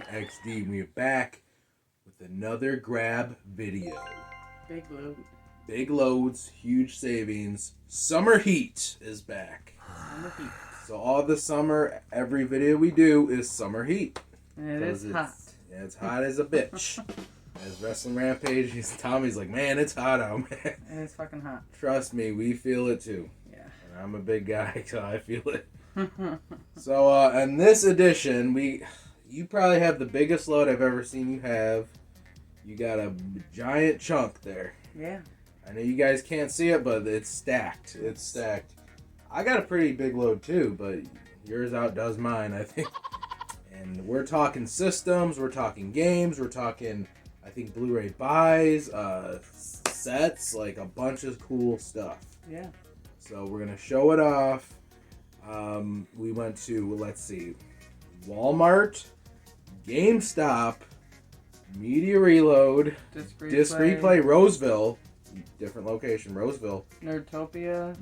XD. We're back with another grab video. Big load. Big loads, huge savings. Summer heat is back. Summer heat. So all the summer, every video we do is summer heat. And it is hot. Yeah, it's hot as a bitch. As Wrestling Rampage, Tommy's like, man, it's hot out, man. And it's fucking hot. Trust me, we feel it too. Yeah. And I'm a big guy, so I feel it. So, in this edition, you probably have the biggest load I've ever seen you have. You got a giant chunk there. Yeah. I know you guys can't see it, but it's stacked. It's stacked. I got a pretty big load too, but yours outdoes mine, I think. And we're talking systems, we're talking games, we're talking, I think, Blu-ray buys, sets, like a bunch of cool stuff. Yeah. So we're going to show it off. We went to, let's see, Walmart, GameStop, Media Reload, Disc Replay, Roseville, different location, Roseville, Nerdtopia.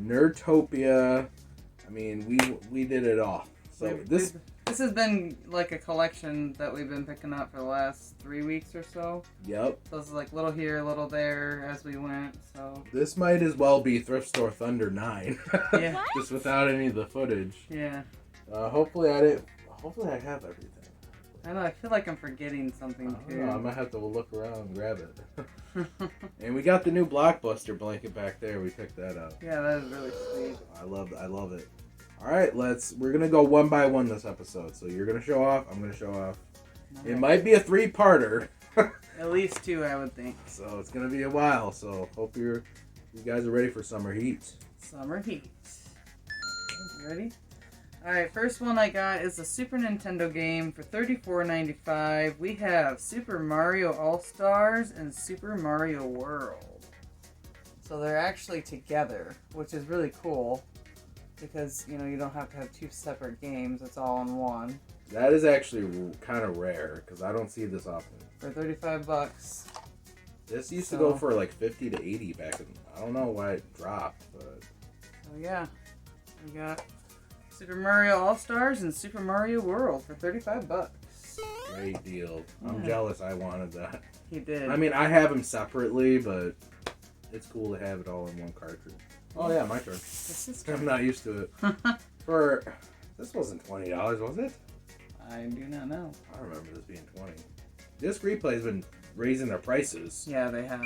I mean, we did it all. So this has been like a collection that we've been picking up for the last 3 weeks or so. Yep. So it's like little here, little there as we went. So this might as well be Thrift Store Thunder 9. Yeah. Just without any of the footage. Yeah. Hopefully I have everything. I know, I feel like I'm forgetting something too. I might have to look around and grab it. And we got the new Blockbuster blanket back there. We picked that up. Yeah, that is really sweet. I love it. All right, we're gonna go one by one this episode. So you're gonna show off. I'm gonna show off. Okay. It might be a 3-parter. At least 2, I would think. So it's gonna be a while. So hope you guys are ready for summer heat. Summer heat. You ready? Alright, first one I got is a Super Nintendo game for $34.95. We have Super Mario All-Stars and Super Mario World. So they're actually together, which is really cool. Because, you don't have to have 2 separate games. It's all in one. That is actually kind of rare, because I don't see this often. For $35. This used to go for like 50 to 80 back in... I don't know why it dropped, but... So yeah, we got Super Mario All-Stars and Super Mario World for $35. Great deal. I'm jealous I wanted that. He did. I mean, I have them separately, but it's cool to have it all in one cartridge. Oh yeah, my turn. I'm not used to it. This wasn't $20, was it? I do not know. I remember this being $20. Disc Replay's been raising their prices. Yeah, they have.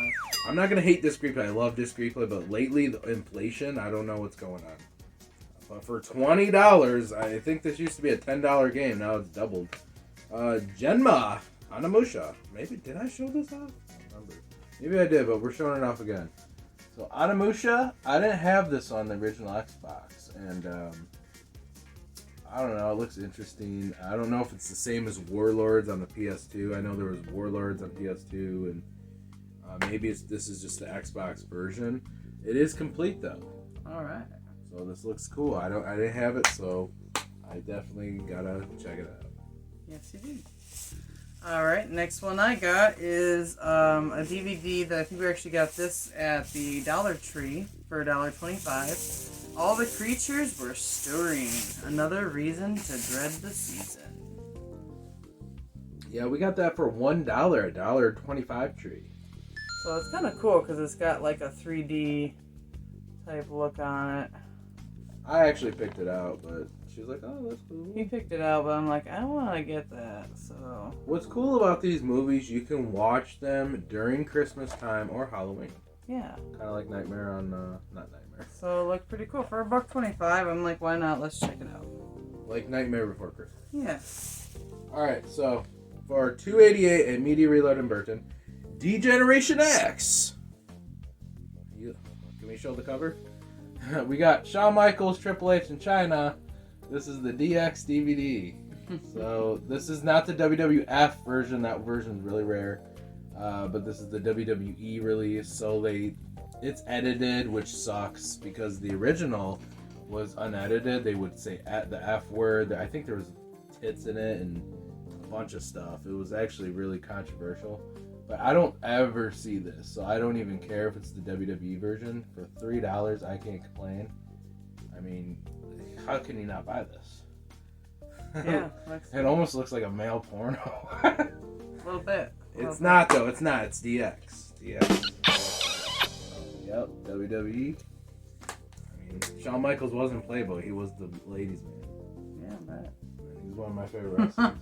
I'm not gonna hate Disc Replay. I love Disc Replay, but lately the inflation, I don't know what's going on. But for $20, I think this used to be a $10 game. Now it's doubled. Genma Onimusha. Maybe did I show this off? I don't remember. Maybe I did, but we're showing it off again. So Onimusha, I didn't have this on the original Xbox, and I don't know, it looks interesting. I don't know if it's the same as Warlords on the PS2. I know there was Warlords on PS2, and maybe this is just the Xbox version. It is complete though. All right. So this looks cool. I didn't have it, so I definitely gotta check it out. Yes, you did. All right, next one I got is a DVD that I think we actually got this at the Dollar Tree for $1.25. All the creatures were stirring. Another reason to dread the season. Yeah, we got that for $1 at $1.25 Tree. So it's kind of cool because it's got like a 3D type look on it. I actually picked it out, but she was like, oh, that's cool. He picked it out, but I'm like, I want to get that, so... What's cool about these movies, you can watch them during Christmas time or Halloween. Yeah. Kind of like Nightmare on... not Nightmare. So it looked pretty cool. For $1.25, I'm like, why not? Let's check it out. Like Nightmare Before Christmas. Yeah. Alright, so for $2.88 at Media Reload in Burton, D-Generation X. Can we show the cover? We got Shawn Michaels, Triple H, and China. This is the DX DVD. So this is not the WWF version. That version's really rare. But this is the WWE release. So it's edited, which sucks because the original was unedited. They would say the F word. I think there was tits in it and a bunch of stuff. It was actually really controversial. But I don't ever see this, so I don't even care if it's the WWE version. For $3, I can't complain. I mean, how can you not buy this? Yeah. It almost looks like a male porno. A little bit. It's not though. It's not. It's DX. Yep. WWE. I mean, Shawn Michaels wasn't Playboy. He was the ladies' man. Yeah, I bet. He was one of my favorite wrestlers.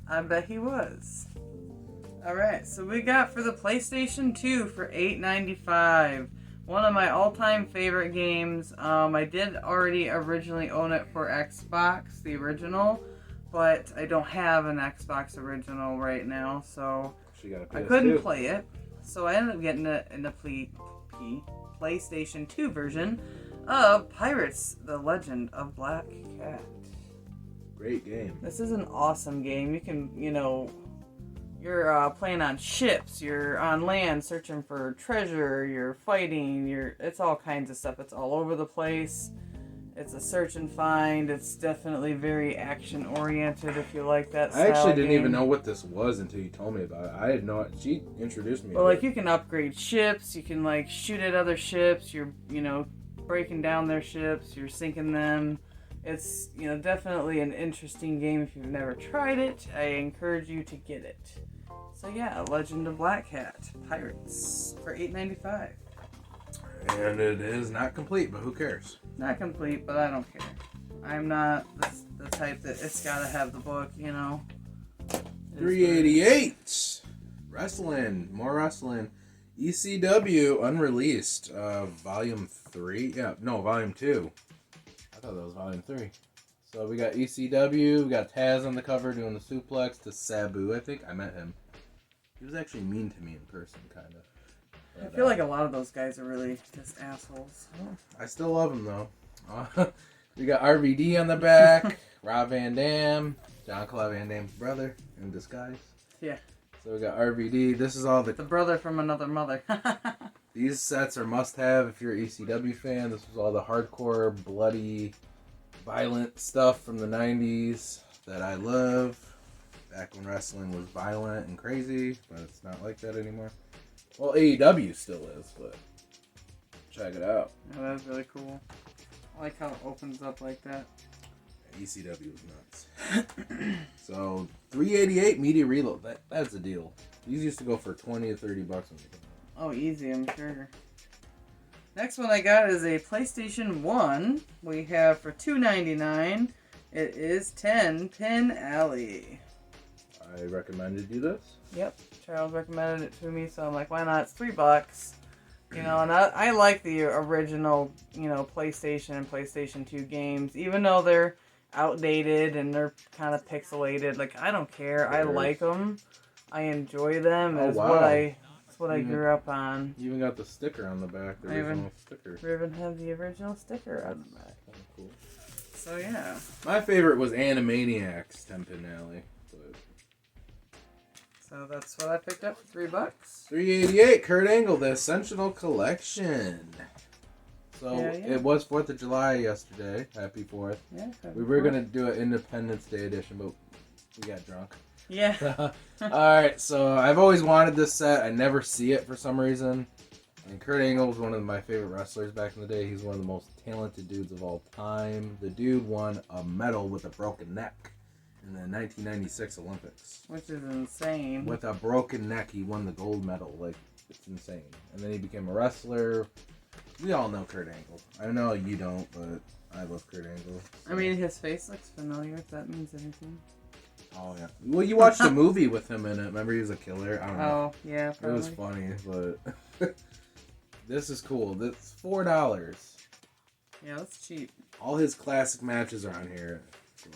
I bet he was. Alright, so we got for the PlayStation 2 for $8.95. One of my all-time favorite games. I did already originally own it for Xbox, the original, but I don't have an Xbox original right now, so I couldn't play it. So I ended up getting it in the PlayStation 2 version of Pirates: The Legend of Black Cat. Great game. This is an awesome game. You can, you're playing on ships, you're on land searching for treasure, you're fighting, it's all kinds of stuff. It's all over the place. It's a search and find. It's definitely very action oriented if you like that style. I actually didn't game. even know what this was until you told me about it. I had no. She introduced me. Well, you can upgrade ships. You can shoot at other ships. You're breaking down their ships. You're sinking them. It's definitely an interesting game. If you've never tried it, I encourage you to get it. So yeah, Legend of Black Cat Pirates for $8.95. And it is not complete, but who cares? Not complete, but I don't care. I'm not the type that it's gotta have the book, $3.88. Wrestling, more wrestling. ECW unreleased, volume 3. Yeah, no, volume 2. I thought that was volume 3. So we got ECW. We got Taz on the cover doing the suplex to Sabu. I think I met him. He was actually mean to me in person, kind of. I feel like a lot of those guys are really just assholes. I still love him, though. We got RVD on the back, Rob Van Dam, John Claude Van Damme's brother in disguise. Yeah. So we got RVD. This is all the brother from another mother. These sets are must-have if you're an ECW fan. This was all the hardcore, bloody, violent stuff from the 90s that I love. Back when wrestling was violent and crazy, but it's not like that anymore. Well, AEW still is, but check it out. Yeah, that's really cool. I like how it opens up like that. ECW was nuts. So, $3.88 media reload. That's a deal. These used to go for $20 to $30 when they came out. Oh, easy, I'm sure. Next one I got is a PlayStation 1. We have for $2.99. It is 10 Pin Alley. I recommended you this. Yep, Charles recommended it to me, so I'm like, why not? It's $3. And I like the original, PlayStation and PlayStation 2 games, even though they're outdated and they're kind of pixelated. Like, I don't care. I like them. I enjoy them. Oh, wow. It's what I grew up on. You even got the sticker on the back. The original sticker. We even have the original sticker on the back. Oh, cool. So, yeah. My favorite was Animaniacs 10 Pin Alley. So that's what I picked up for $3. $3.88. Kurt Angle, the Essential Collection. So It was 4th of July yesterday. Happy 4th. Yeah. We were going to do an Independence Day edition, but we got drunk. Yeah. Alright, so I've always wanted this set. I never see it for some reason. And Kurt Angle was one of my favorite wrestlers back in the day. He's one of the most talented dudes of all time. The dude won a medal with a broken neck in the 1996 Olympics. Which is insane. With a broken neck, he won the gold medal. Like, it's insane. And then he became a wrestler. We all know Kurt Angle. I know you don't, but I love Kurt Angle. So. I mean, his face looks familiar, if that means anything. Oh, yeah. Well, you watched a movie with him in it. Remember he was a killer? I don't know. Oh, yeah, probably. It was funny, but this is cool. That's $4. Yeah, that's cheap. All his classic matches are on here. So.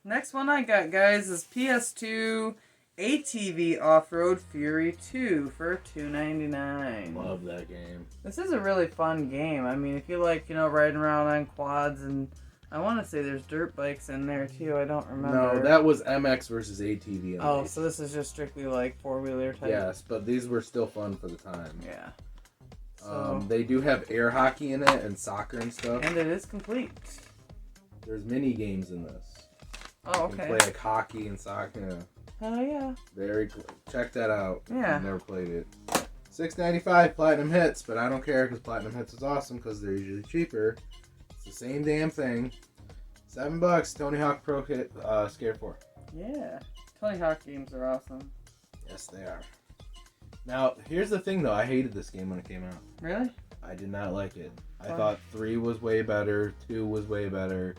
Next one I got, guys, is PS2 ATV Off-Road Fury 2 for $2.99. Love that game. This is a really fun game. I mean, if you like, riding around on quads, and I want to say there's dirt bikes in there too. I don't remember. No, that was MX versus ATV. Oh, so this is just strictly like four-wheeler type. Yes, but these were still fun for the time. Yeah. So, They do have air hockey in it and soccer and stuff. And it is complete. There's mini games in this. Oh, You okay. can play like hockey and soccer. Yeah. Oh, yeah. Very cool. Check that out. Yeah. I've never played it. $6.95 Platinum Hits, but I don't care because Platinum Hits is awesome because they're usually cheaper. It's the same damn thing. $7. Tony Hawk Pro Kit Scare 4. Yeah. Tony Hawk games are awesome. Yes, they are. Now, here's the thing, though. I hated this game when it came out. Really? I did not like it. I Fun. thought 3 was way better. 2 was way better.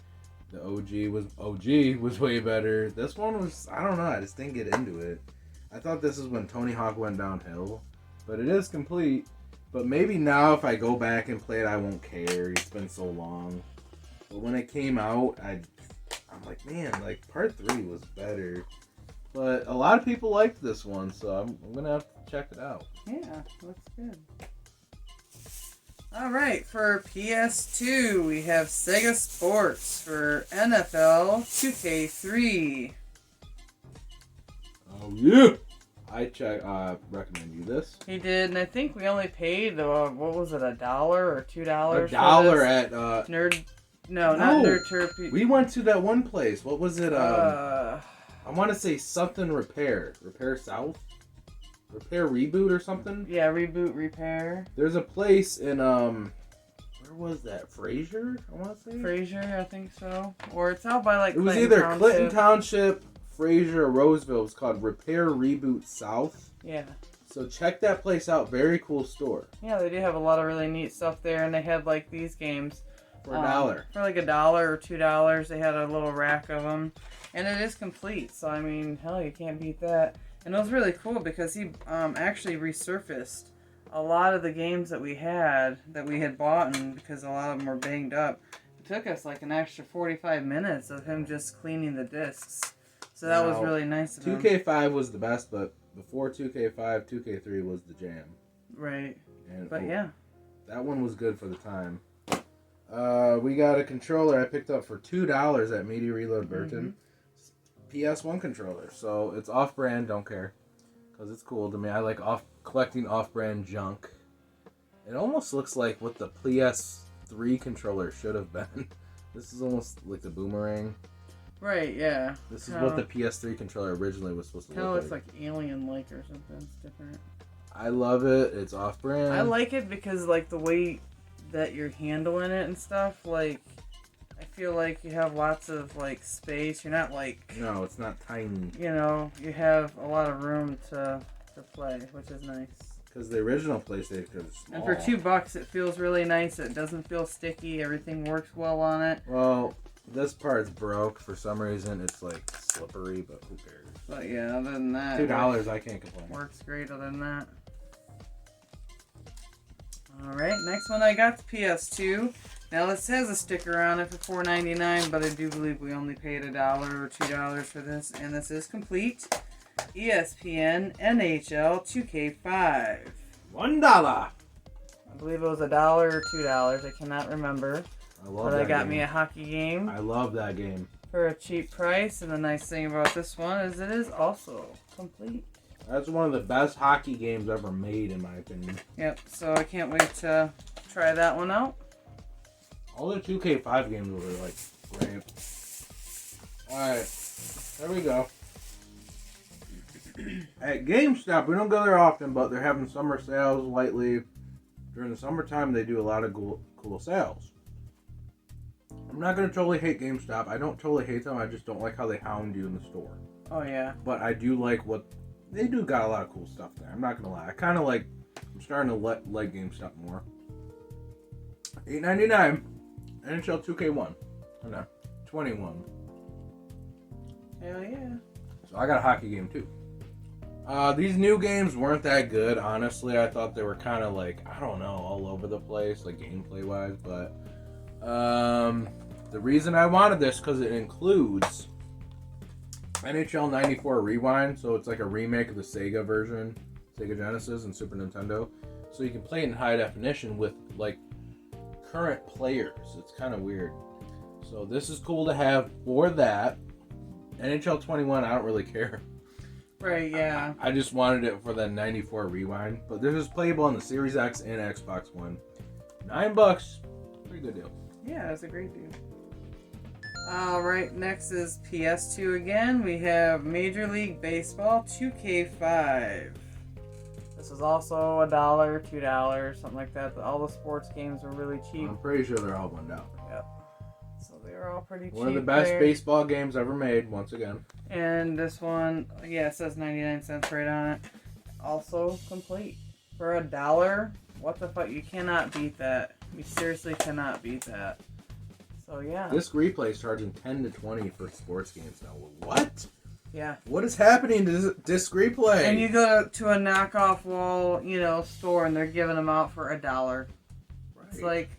The OG was way better. This one was, I don't know. I just didn't get into it. I thought this is when Tony Hawk went downhill. But it is complete. But maybe now if I go back and play it, I won't care. It's been so long. But when it came out, I'm like, man, like part 3 was better. But a lot of people liked this one, so I'm gonna have to check it out. Yeah, looks good. Alright, for PS2, we have Sega Sports for NFL 2K3. Oh yeah! I recommend you this. He did, and I think we only paid, what was it, $1 or $2? $1 at Nerd. No, not Nerd Turpy. We went to that one place. What was it? I want to say something Repair South, Repair Reboot or something. Yeah, Reboot Repair. There's a place in where was that? Fraser, I want to say. Fraser, I think so. Or it's out by like. It was Clinton either Township. Clinton Township, Fraser, or Roseville. It was called Repair Reboot South. Yeah. So check that place out. Very cool store. Yeah, they do have a lot of really neat stuff there, and they had like these games. For $1. For like $1 or $2, they had a little rack of them, and it is complete. So I mean, hell, you can't beat that. And it was really cool because he actually resurfaced a lot of the games that we had bought, and because a lot of them were banged up, it took us like an extra 45 minutes of him just cleaning the discs. So that was really nice of him. 2K5 was the best, but before 2K5, 2K3 was the jam. Right. And, but yeah. That one was good for the time. We got a controller I picked up for $2 at Media Reload Burton. PS1 controller. So it's off-brand, don't care. Because it's cool to me. I like collecting off-brand junk. It almost looks like what the PS3 controller should have been. This is almost like the boomerang. Right, yeah. This is what the PS3 controller originally was supposed to look like. Kind of looks like alien-like or something. It's different. I love it. It's off-brand. I like it because, like, the way that you're handling it and stuff, like, I feel like you have lots of, like, space. You're not, like... No, it's not tiny. You know, you have a lot of room to play, which is nice. Because the original PlayStation was small. And for $2, it feels really nice. It doesn't feel sticky. Everything works well on it. Well, this part's broke. For some reason, it's, like, slippery, but who cares? But, yeah, other than that... $2, I can't complain. Works great other than that. Alright, next one I got, the PS2. Now this has a sticker on it for $4.99, but I do believe we only paid $1 or $2 for this, and this is complete. ESPN NHL 2K5. $1. I believe it was $1 or $2, I cannot remember. I love but that I got game. me a hockey game. I love that game. For a cheap price, and the nice thing about this one is it is also complete. That's one of the best hockey games ever made, in my opinion. Yep, so I can't wait to try that one out. All the 2K5 games were, like, great. Alright, there we go. At GameStop, we don't go there often, but they're having summer sales lately. During the summertime, they do a lot of cool sales. I'm not going to totally hate GameStop. I don't totally hate them. I just don't like how they hound you in the store. Oh, yeah. But I do like what... They do got a lot of cool stuff there. I'm not going to lie. I kind of like... I'm starting to like GameStop more. $8.99. NHL 2K1. Oh, no. 21. Hell yeah. So I got a hockey game too. These new games weren't that good, honestly. I thought they were kind of like, I don't know, all over the place, like gameplay wise. But the reason I wanted this because it includes NHL 94 Rewind. So it's like a remake of the Sega version, Sega Genesis and Super Nintendo. So you can play it in high definition with like current players. It's kind of weird. So this is cool to have for that. NHL 21, I don't really care. Right, yeah. I just wanted it for the 94 Rewind. But this is playable on the Series X and Xbox One. $9. Pretty good deal. Yeah, that's a great deal. Alright, next is PS2 again. We have Major League Baseball 2K5. This was also $1, $2, something like that. But all the sports games were really cheap. I'm pretty sure they're all $1. Yep. So they were all pretty cheap. One of the best baseball games ever made, once again. And this one, yeah, it says 99 cents right on it. Also complete. For $1, what the fuck? You cannot beat that. You seriously cannot beat that. So yeah. Disc Replay is charging 10 to 20 for sports games now. What? Yeah. What is happening to Disc Replay? And you go to a knockoff wall, store, and they're giving them out for $1. Right. It's like,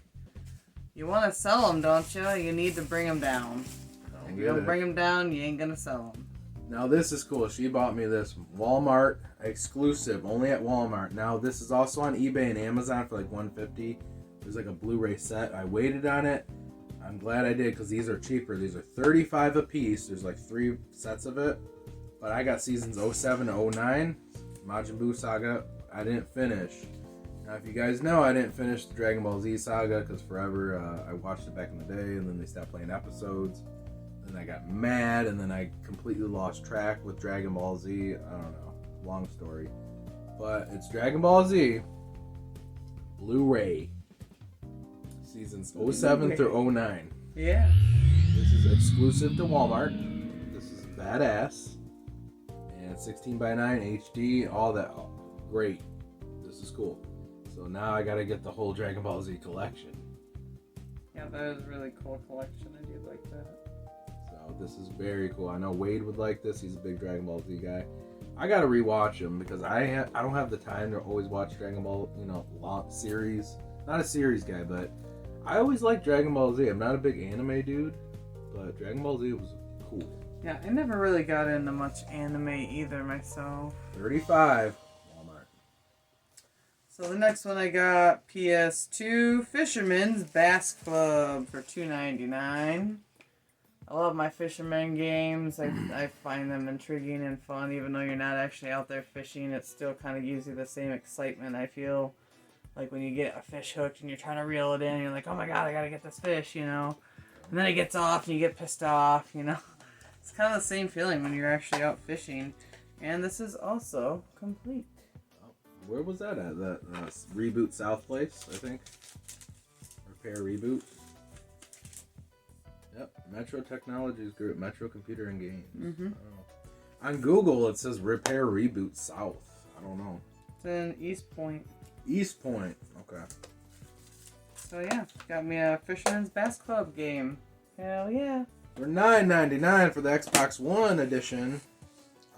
you want to sell them, don't you? You need to bring them down. So if you don't bring them down, you ain't gonna sell them. Now this is cool. She bought me this Walmart exclusive, only at Walmart. Now this is also on eBay and Amazon for like $150. There's like a Blu-ray set. I waited on it. I'm glad I did because these are cheaper. These are $35 a piece. There's like 3 sets of it. But I got seasons 07 to 09. Majin Buu Saga, I didn't finish. Now if you guys know, I didn't finish the Dragon Ball Z Saga because forever I watched it back in the day and then they stopped playing episodes. Then I got mad and then I completely lost track with Dragon Ball Z. I don't know. Long story. But it's Dragon Ball Z Blu-ray. Seasons 07 through 09. Yeah. This is exclusive to Walmart. This is badass. And 16 by 9 HD, all that. Oh, great. This is cool. So now I gotta get the whole Dragon Ball Z collection. Yeah, that is a really cool collection. I do like that. So this is very cool. I know Wade would like this. He's a big Dragon Ball Z guy. I gotta rewatch them because I don't have the time to always watch Dragon Ball, long series. Not a series guy, but I always liked Dragon Ball Z. I'm not a big anime dude, but Dragon Ball Z was cool. Yeah, I never really got into much anime either myself. $35, Walmart. So the next one I got PS2 Fisherman's Bass Club for $2.99. I love my fisherman games. I find them intriguing and fun, even though you're not actually out there fishing. It still kind of gives you the same excitement, I feel. Like when you get a fish hooked and you're trying to reel it in, you're like, oh my god, I gotta get this fish, And then it gets off and you get pissed off, It's kind of the same feeling when you're actually out fishing. And this is also complete. Where was that at? That Reboot South Place, I think. Repair Reboot. Yep, Metro Technologies Group, Metro Computer and Games. Mm-hmm. On Google, it says Repair Reboot South. I don't know. It's in East Point. East Point, okay. So yeah, got me a Fisherman's Bass Club game. Hell yeah. For $9.99 for the Xbox One edition.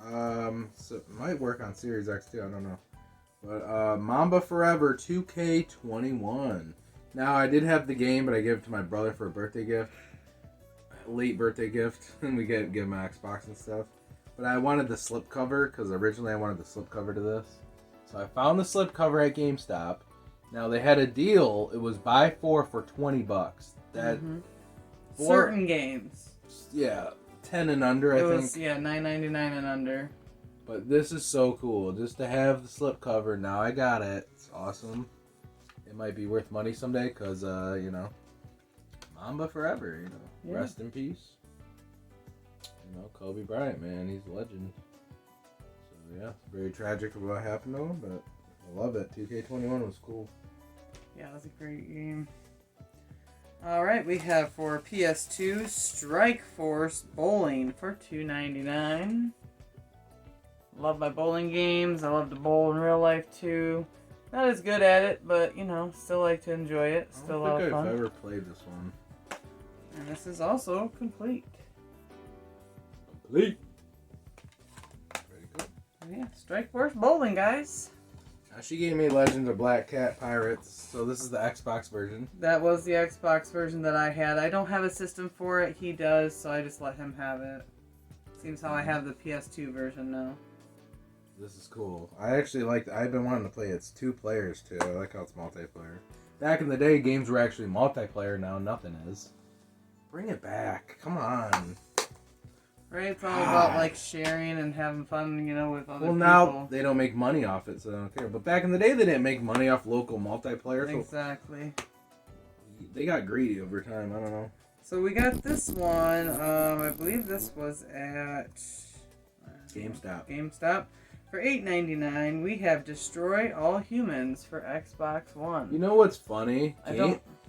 So it might work on Series X too, I don't know. But Mamba Forever 2K21. Now I did have the game, but I gave it to my brother for a birthday gift. Late birthday gift. And we give him an Xbox and stuff. But I wanted the slipcover, because originally I wanted the slipcover to this. So I found the slipcover at GameStop. Now they had a deal. It was buy 4 for $20. That certain games. Yeah, 10 and under. I think. Yeah, $9.99 and under. But this is so cool, just to have the slipcover. Now I got it. It's awesome. It might be worth money someday, because Mamba forever. Yeah. Rest in peace. Kobe Bryant, man, he's a legend. Yeah, it's very tragic of what happened to him, but I love it. 2K21 was cool. Yeah, it was a great game. Alright, we have for PS2 Strikeforce Bowling for $2.99. Love my bowling games. I love to bowl in real life too. Not as good at it, but still like to enjoy it. Still a lot of fun. I don't think I've ever played this one. And this is also complete. Complete. Yeah, Strikeforce Bowling, guys. Now she gave me Legends of Black Cat Pirates, so this is the Xbox version. That was the Xbox version that I had. I don't have a system for it. He does, so I just let him have it. Seems how I have the PS2 version now. This is cool. I've been wanting to play it. It's 2 players too. I like how it's multiplayer. Back in the day, games were actually multiplayer. Now nothing is. Bring it back. Come on. Right, it's all about sharing and having fun, with other people. Well, now they don't make money off it, so they don't care. But back in the day, they didn't make money off local multiplayer. Exactly. So they got greedy over time. I don't know. So we got this one. I believe this was at GameStop. For $8.99, we have Destroy All Humans for Xbox One. You know what's funny?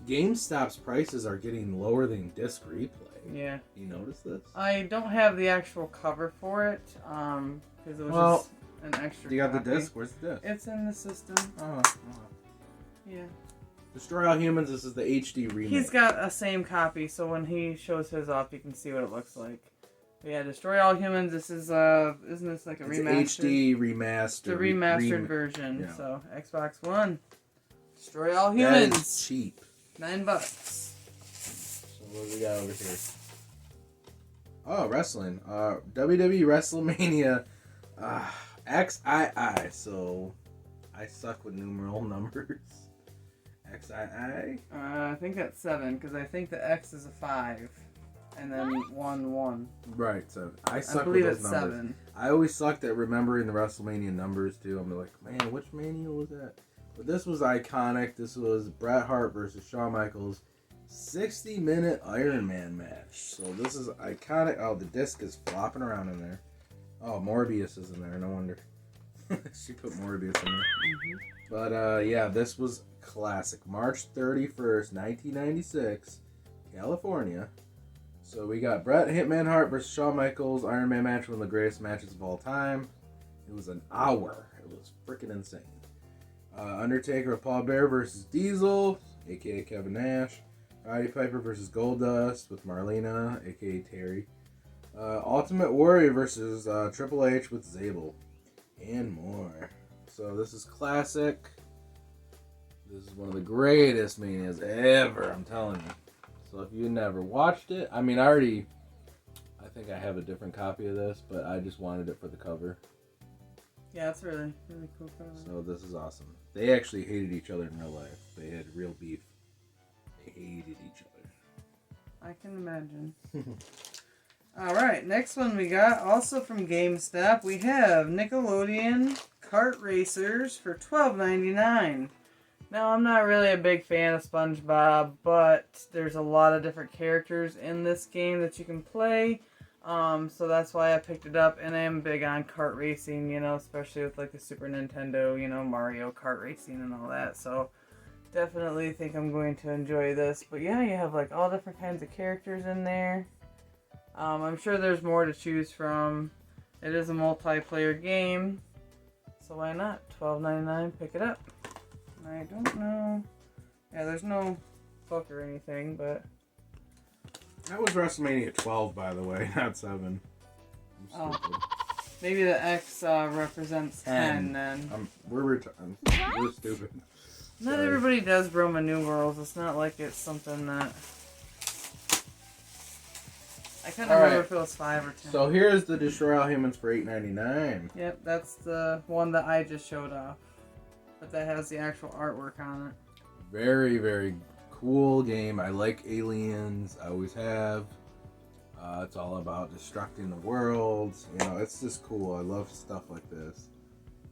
GameStop's prices are getting lower than disc replay. Yeah. You notice this? I don't have the actual cover for it, because it was just an extra You got copy. the disc? Where's the disc? It's in the system. Oh. Yeah. Destroy All Humans, this is the HD remake. He's got a same copy, so when he shows his off, you can see what it looks like. But yeah, Destroy All Humans, this is, isn't this like a remastered? It's HD remastered. It's a remastered version, yeah. so Xbox One. Destroy All Humans. That is cheap. $9. So what do we got over here? Oh, wrestling. WWE Wrestlemania XII. So I suck with numeral numbers. XII? I think that's 7, because I think the X is a 5. And then 1. Right, so I suck believe with those it's numbers. 7. I always sucked at remembering the WrestleMania numbers too. I'm like, man, which mania was that? But this was iconic. This was Bret Hart versus Shawn Michaels. 60-minute Iron Man match. So this is iconic. Oh, the disc is flopping around in there. Oh, Morbius is in there. No wonder. She put Morbius in there. But yeah, this was classic. March 31st, 1996, California. So we got Bret Hitman Hart versus Shawn Michaels. Iron Man match, one of the greatest matches of all time. It was an hour. It was freaking insane. Undertaker with Paul Bearer versus Diesel, aka Kevin Nash. Roddy Piper versus Goldust with Marlena, aka Terry. Ultimate Warrior versus Triple H with Zabel. And more. So this is classic. This is one of the greatest manias ever, I'm telling you. So if you never watched it, I mean, I think I have a different copy of this, but I just wanted it for the cover. Yeah, it's really, really cool cover. So this is awesome. They actually hated each other in real life. They had real beef. They hated each other. I can imagine. Alright, next one we got, also from GameStop, we have Nickelodeon Kart Racers for $12.99. Now, I'm not really a big fan of SpongeBob, but there's a lot of different characters in this game that you can play. So that's why I picked it up, and I am big on kart racing, you know, especially with like the Super Nintendo, you know, Mario Kart racing and all that. So definitely think I'm going to enjoy this. But yeah, you have like all different kinds of characters in there. I'm sure there's more to choose from. It is a multiplayer game, so why not? $12.99, pick it up. I don't know. Yeah, there's no book or anything, but That was WrestleMania 12, by the way, not 7. I'm stupid. maybe the X represents 10 then. We're stupid. Not Sorry. everybody does Roman numerals. It's not like it's something that... I couldn't remember if it was 5 or 10. So here's the Destroy All Humans for $8.99. Yep, that's the one that I just showed off. But that has the actual artwork on it. Very, very cool game. I like aliens. I always have. It's all about destructing the world. You know, it's just cool. I love stuff like this.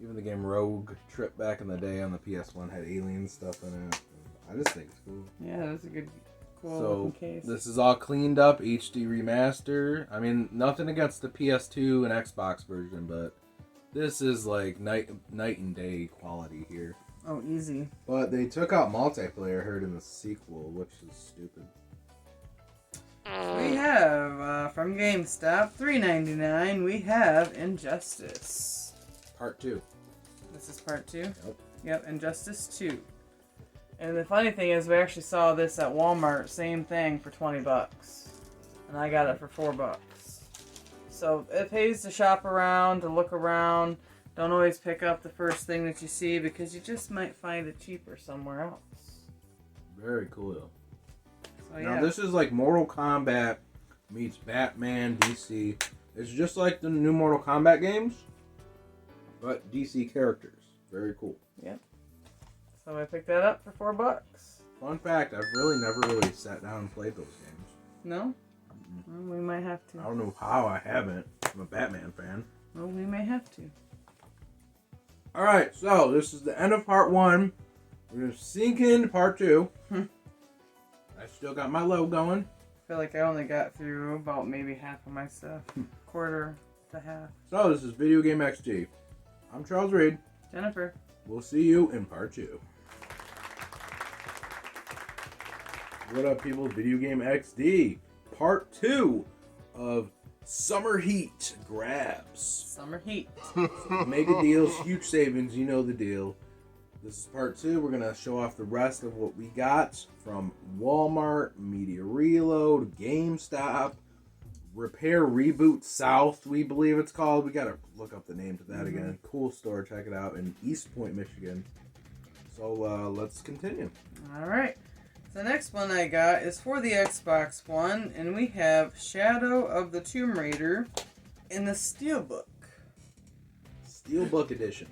Even the game Rogue Trip back in the day on the PS1 had alien stuff in it. I just think it's cool. Yeah, that's a good, cool looking case. This is all cleaned up, HD remaster. I mean, nothing against the PS2 and Xbox version, but this is like night and day quality here. Oh, easy. But they took out multiplayer, I heard, in the sequel, which is stupid. We have, from GameStop, $3.99, we have Injustice. Part 2. This is part 2? Yep. Yep, Injustice 2. And the funny thing is, we actually saw this at Walmart, same thing, for $20. And I got it for $4. So it pays to shop around, to look around. Don't always pick up the first thing that you see, because you just might find it cheaper somewhere else. Very cool. So, yeah. Now, this is like Mortal Kombat meets Batman, DC. It's just like the new Mortal Kombat games, but DC characters. Very cool. Yep. So I picked that up for $4. Fun fact, I've never sat down and played those games. No? Well, we might have to. I don't know how I haven't. I'm a Batman fan. Well, we may have to. Alright, so this is the end of part 1. We're going to sink into part 2. I still got my load going. I feel like I only got through about maybe half of my stuff. Quarter to half. So this is Video Game XG. I'm Charles Reed. Jennifer. We'll see you in part 2. What up, people? Video Game XD, part 2 of Summer Heat Grabs. Summer Heat. Mega deals, huge savings, you know the deal. This is part 2. We're going to show off the rest of what we got from Walmart, Media Reload, GameStop, Repair Reboot South, we believe it's called. We got to look up the name to that again. Cool store, check it out, in East Point, Michigan. So let's continue. All right. The next one I got is for the Xbox One, and we have Shadow of the Tomb Raider in the Steelbook. Steelbook edition.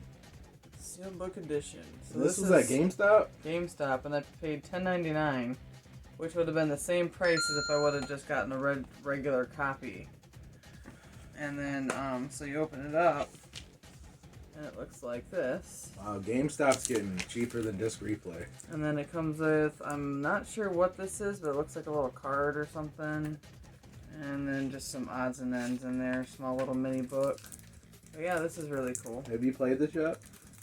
Steelbook edition. So this was at GameStop? GameStop, and I paid $10.99, which would have been the same price as if I would have just gotten a regular copy. And then, so you open it up, and it looks like this. Wow, GameStop's getting cheaper than Disc Replay. And then it comes with, I'm not sure what this is, but it looks like a little card or something. And then just some odds and ends in there, small little mini book. But yeah, this is really cool. Have you played this yet?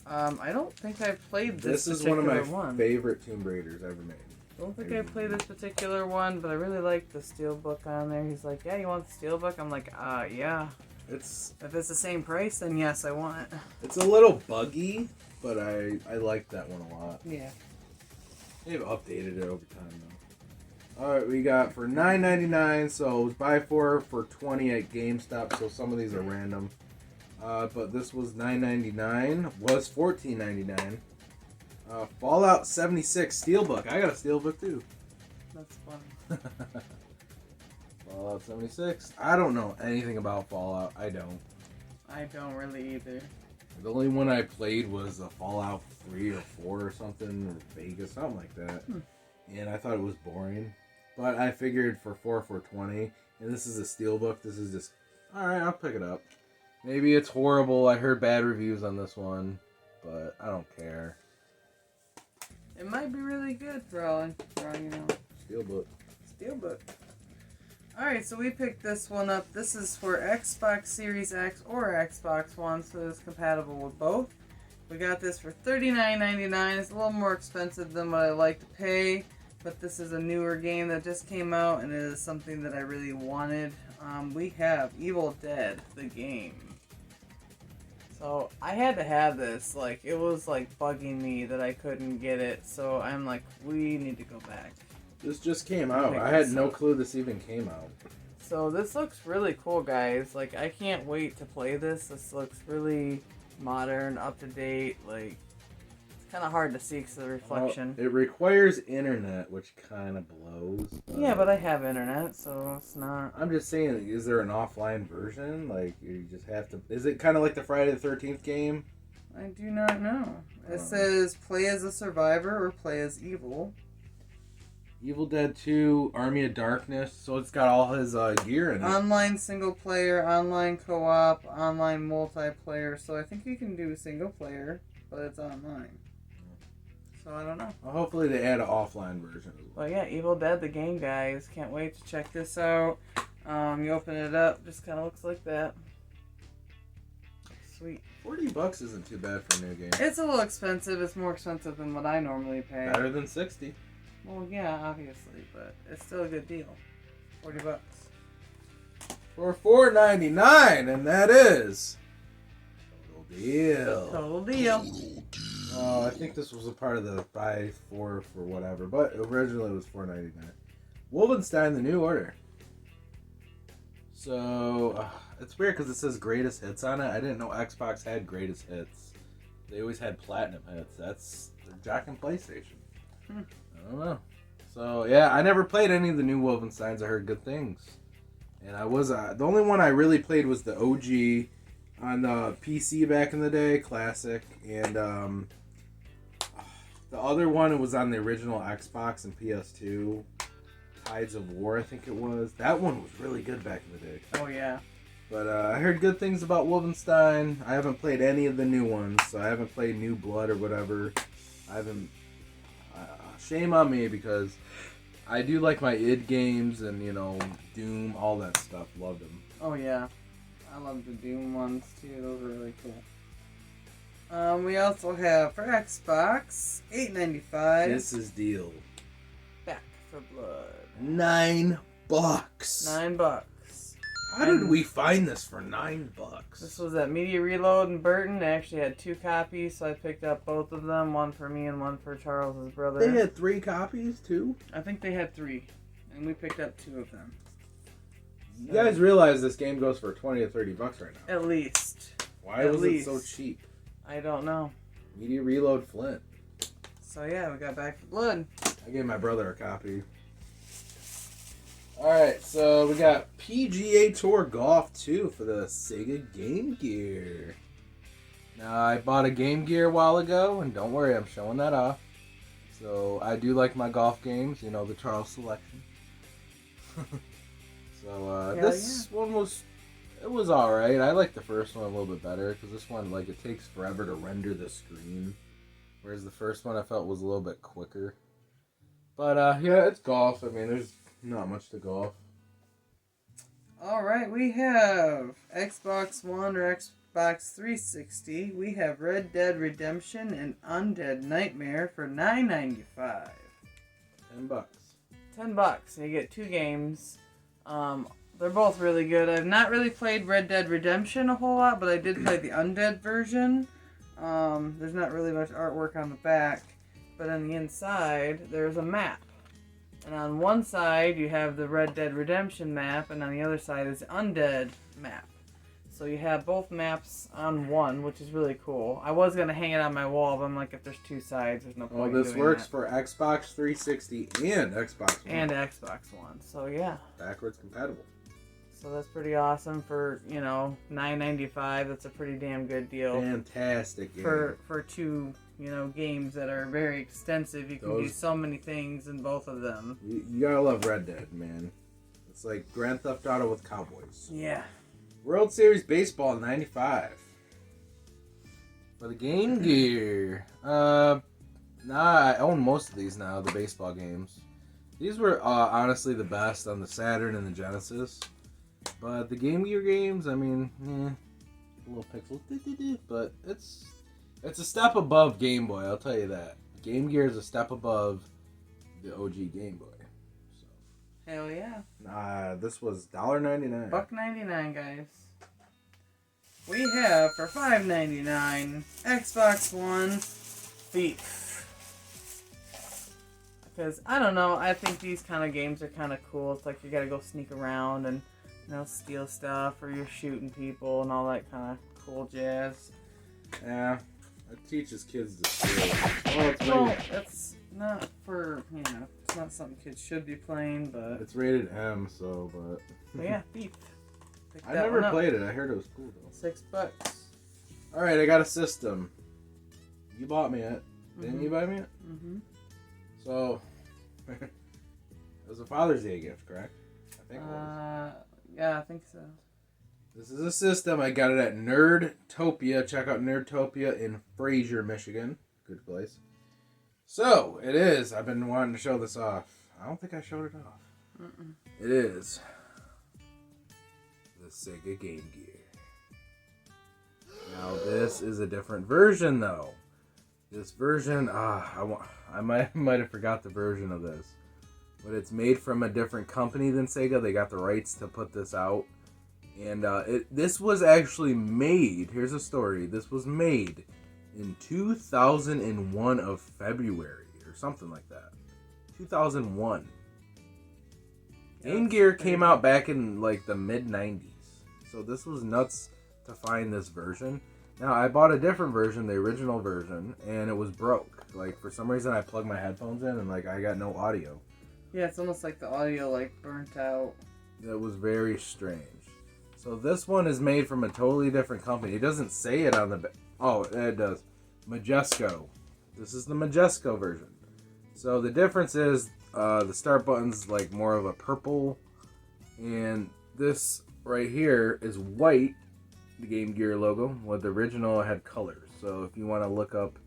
I don't think I've played this is one of my one. favorite Tomb Raiders ever made. I don't think I played this particular one, but I really like the Steelbook on there. He's like, yeah, you want the Steelbook? I'm like, yeah. If it's the same price, then yes, I want it. It's a little buggy, but I like that one a lot. Yeah. They've updated it over time, though. Alright, we got for $9.99, so it was buy 4 for $20 at GameStop, so some of these are random. But this was $9.99, was $14.99. Fallout 76 Steelbook. I got a Steelbook, too. That's funny. Fallout 76. I don't know anything about Fallout. I don't. I don't really either. The only one I played was a Fallout 3 or 4 or something, or Vegas, something like that. And I thought it was boring. But I figured for 4 for $20, and this is a Steelbook, this is just, alright, I'll pick it up. Maybe it's horrible. I heard bad reviews on this one, but I don't care. It might be really good for all you know. Steelbook. Steelbook. Alright, so we picked this one up. This is for Xbox Series X or Xbox One, so it's compatible with both. We got this for $39.99. It's a little more expensive than what I like to pay, but this is a newer game that just came out, and it is something that I really wanted. We have Evil Dead, the game. So I had to have this. Like, it was like bugging me that I couldn't get it, so I'm like, we need to go back. This just came out. I had no clue this even came out. So this looks really cool, guys. Like, I can't wait to play this. This looks really modern, up to date. Like, it's kind of hard to see because of the reflection. Well, it requires internet, which kind of blows. Yeah, but I have internet, so it's not. I'm just saying, is there an offline version? Like, you just have to. Is it kind of like the Friday the 13th game? I do not know. It says play as a survivor or play as evil. Evil Dead 2, Army of Darkness, so it's got all his gear in it. Online single player, online co-op, online multiplayer. So I think you can do single player, but it's online. So I don't know. Well, hopefully they add an offline version as well. But yeah, Evil Dead, the game, guys. Can't wait to check this out. You open it up, just kind of looks like that. Sweet. $40 isn't too bad for a new game. It's a little expensive. It's more expensive than what I normally pay. Better than 60. Well, yeah, obviously, but it's still a good deal. $40. For $4.99, and that is total deal. Total deal. Oh, I think this was a part of the buy 4 for whatever, but originally it was $4.99. Wolfenstein: The New Order. So it's weird because it says greatest hits on it. I didn't know Xbox had greatest hits. They always had platinum hits. That's their jacking PlayStation. I don't know. So yeah, I never played any of the new Wolfensteins. I heard good things, and I was the only one I really played was the OG on the PC back in the day, classic, and the other one was on the original Xbox and PS2, Tides of War, I think it was. That one was really good back in the day. Oh yeah. But I heard good things about Wolfenstein. I haven't played any of the new ones, so I haven't played New Blood or whatever. I haven't. Shame on me because I do like my id games and, you know, Doom, all that stuff. Loved them. Oh yeah, I love the Doom ones too. Those are really cool. We also have for Xbox $8.95. This is deal. Back for Blood. $9. $9. How did we find this for $9? This was at Media Reload in Burton. They actually had 2 copies, so I picked up both of them. One for me and one for Charles's brother. They had 3 copies too? I think they had 3, and we picked up 2 of them. You guys realize this game goes for $20 to $30 right now? At least. Why was it so cheap? I don't know. Media Reload Flint. So yeah, we got Back for Blood. I gave my brother a copy. Alright, so we got PGA Tour Golf 2 for the Sega Game Gear. Now, I bought a Game Gear a while ago, and don't worry, I'm showing that off. So, I do like my golf games, you know, the Charles selection. So, this one was alright. I like the first one a little bit better, because this one, like, it takes forever to render the screen. Whereas the first one I felt was a little bit quicker. But, yeah, it's golf. I mean, there's not much to golf. Alright, we have Xbox One or Xbox 360. We have Red Dead Redemption and Undead Nightmare for $9.95. $10. $10. You get 2 games. They're both really good. I've not really played Red Dead Redemption a whole lot, but I did play the Undead version. There's not really much artwork on the back, but on the inside there's a map. And on one side you have the Red Dead Redemption map, and on the other side is the Undead map. So you have both maps on one, which is really cool. I was going to hang it on my wall, but I'm like, if there's 2 sides, there's no point in doing this works that. for Xbox 360 and Xbox One. And Xbox One, so yeah. Backwards compatible. So that's pretty awesome for, you know, $9.95. That's a pretty damn good deal. Fantastic game. For 2, you know, games that are very extensive. You can do so many things in both of them. You gotta love Red Dead, man. It's like Grand Theft Auto with cowboys. Yeah. World Series Baseball 95. For the Game Gear. I own most of these now, the baseball games. These were honestly the best on the Saturn and the Genesis. But the Game Gear games, I mean, a little pixels, but it's a step above Game Boy, I'll tell you that. Game Gear is a step above the OG Game Boy. So. Hell yeah. This was $1.99. $1.99, guys. We have for $5.99 Xbox One Thief. Because I don't know, I think these kind of games are kind of cool. It's like you gotta go sneak around and, you know, steal stuff, or you're shooting people and all that kind of cool jazz. Yeah, it teaches kids to steal. Well, it's not for, you know, it's not something kids should be playing, but... It's rated M, so, but... But yeah, Thief. I never played it. I heard it was cool, though. $6. Alright, I got a system. You bought me it. Didn't you buy me it? Mm-hmm. So, it was a Father's Day gift, correct? I think it was. Yeah, I think so. This is a system. I got it at Nerdtopia. Check out Nerdtopia in Fraser, Michigan. Good place. So, it is. I've been wanting to show this off. I don't think I showed it off. Mm-mm. It is the Sega Game Gear. Now, this is a different version, though. This version, I might have forgot the version of this. But it's made from a different company than Sega. They got the rights to put this out. And this was actually made, here's a story, this was made in 2001 of February, or something like that. 2001. Game Gear came out back in like the mid-90s. So this was nuts to find this version. Now, I bought a different version, the original version, and it was broke. Like, for some reason, I plugged my headphones in, and, like, I got no audio. Yeah, it's almost like the audio, like, burnt out. It was very strange. So this one is made from a totally different company. It doesn't say it on the... Oh, it does. Majesco. This is the Majesco version. So the difference is the start button's, like, more of a purple, and this right here is white. The Game Gear logo. Well, the original had colors. So if you want to look up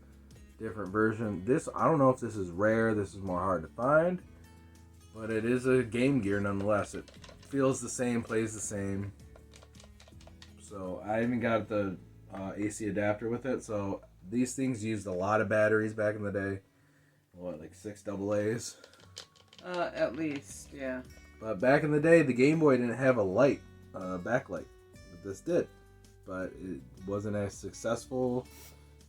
different version, this, I don't know if this is rare. This is more hard to find, but it is a Game Gear nonetheless. It feels the same, plays the same. So I even got the AC adapter with it. So these things used a lot of batteries back in the day. What, like 6 AA's? At least, yeah. But back in the day, the Game Boy didn't have a light, backlight. But this did. But it wasn't as successful,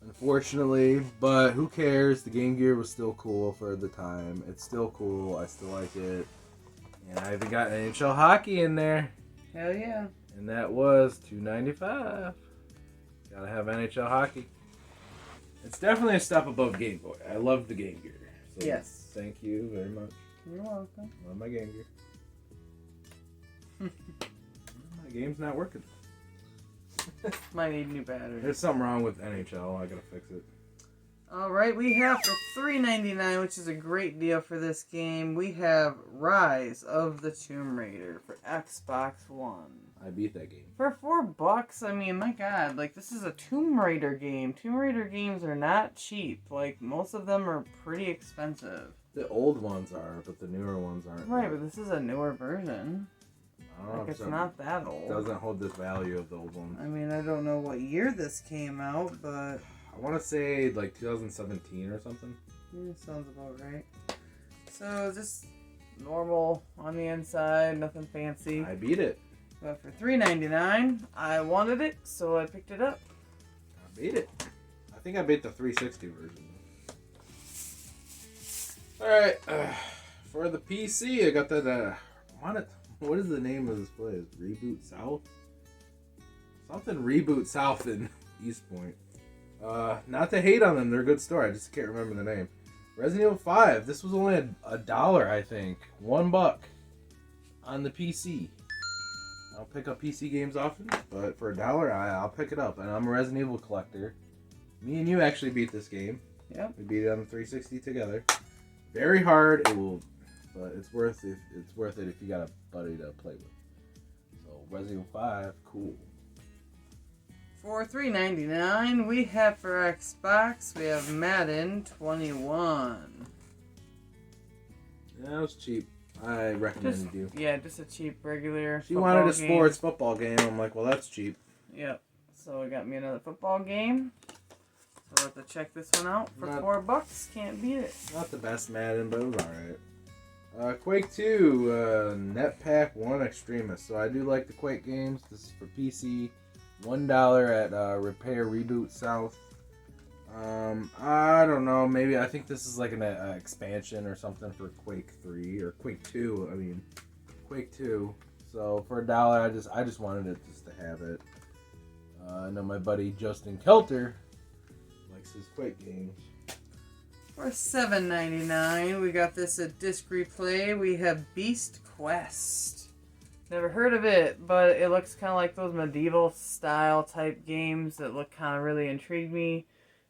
unfortunately. But who cares? The Game Gear was still cool for the time. It's still cool. I still like it. And I even got NHL hockey in there. Hell yeah. And that was $2.95. Gotta have NHL hockey. It's definitely a step above Game Boy. I love the Game Gear. So Yes. Thank you very much. You're welcome. Love my Game Gear. My game's not working. Might need new batteries. There's something wrong with NHL. I gotta fix it. Alright, we have for $3.99, which is a great deal for this game, we have Rise of the Tomb Raider for Xbox One. I beat that game. For $4, I mean, my god, like, this is a Tomb Raider game. Tomb Raider games are not cheap. Like, most of them are pretty expensive. The old ones are, but the newer ones aren't. Right, but this is a newer version. I don't know Like, if it's not that old. It doesn't hold this value of the old ones. I mean, I don't know what year this came out, but... I want to say like 2017 or something. Yeah, sounds about right. So, just normal on the inside, nothing fancy. I beat it. But for $3.99, I wanted it, so I picked it up. I beat it. I think I beat the 360 version. Alright, for the PC, I got that, what is the name of this place? Reboot South? Something Reboot South in East Point. Not to hate on them, they're a good store, I just can't remember the name. Resident Evil 5, this was only a dollar, I think. $1 on the PC. I don't pick up PC games often, but for a dollar, I'll pick it up. And I'm a Resident Evil collector. Me and you actually beat this game. Yep. We beat it on the 360 together. Very hard, but it's worth it if you got a buddy to play with. So Resident Evil 5, cool. For $3.99, we have for Xbox, we have Madden 21. Yeah, it was cheap. I recommended you. Yeah, just a cheap, regular She wanted a game. sports football game. I'm like, well, that's cheap. Yep. So we got me another football game. So we'll have to check this one out for $4. Can't beat it. Not the best Madden, but it was alright. Quake 2, NetPack 1 Extremis. So I do like the Quake games. This is for PC. $1 at Repair Reboot South. I don't know. Maybe I think this is like an expansion or something for Quake 3 or Quake 2. I mean, Quake 2. So for $1, I just wanted it just to have it. I know my buddy Justin Kelter likes his Quake games. For $7.99, we got this at Disc Replay. We have Beast Quest. Never heard of it, but it looks kind of like those medieval style type games that look kind of really intrigued me.